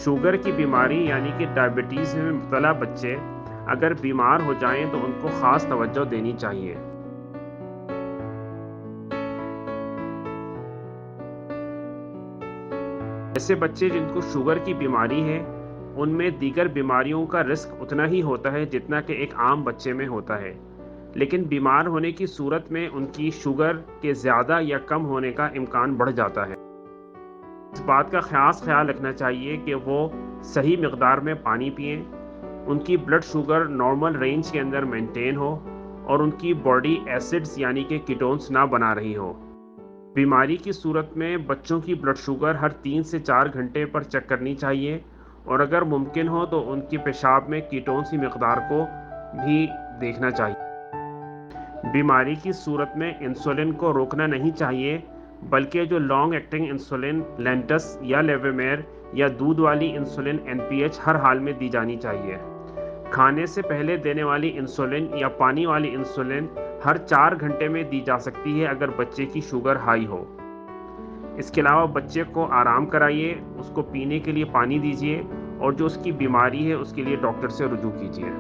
Sugar کی بیماری یعنی کہ ڈائبٹیز میں مبتلا بچے اگر بیمار ہو جائیں تو ان کو خاص توجہ دینی چاہیے۔ ایسے بچے جن کو شوگر کی بیماری ہے ان میں دیگر بیماریوں کا رسک اتنا ہی ہوتا ہے جتنا کہ ایک عام بچے میں ہوتا ہے، لیکن بیمار ہونے کی صورت میں ان کی شوگر کے زیادہ یا کم ہونے کا امکان بڑھ جاتا ہے۔ اس بات کا خاص خیال رکھنا چاہیے کہ وہ صحیح مقدار میں پانی پئیں، ان کی بلڈ شوگر نارمل رینج کے اندر مینٹین ہو اور ان کی باڈی ایسڈز یعنی کہ کیٹونز نہ بنا رہی ہو۔ بیماری کی صورت میں بچوں کی بلڈ شوگر ہر 3 سے 4 گھنٹے پر چیک کرنی چاہیے اور اگر ممکن ہو تو ان کی پیشاب میں کیٹونز کی مقدار کو بھی دیکھنا چاہیے۔ بیماری کی صورت میں انسولین کو روکنا نہیں چاہیے، بلکہ جو لانگ ایکٹنگ انسولین لینٹس یا لیویمیر یا دودھ والی انسولین NPH ہر حال میں دی جانی چاہیے۔ کھانے سے پہلے دینے والی انسولین یا پانی والی انسولین ہر 4 گھنٹے میں دی جا سکتی ہے اگر بچے کی شوگر ہائی ہو۔ اس کے علاوہ بچے کو آرام کرائیے، اس کو پینے کے لیے پانی دیجیے اور جو اس کی بیماری ہے اس کے لیے ڈاکٹر سے رجوع کیجیے۔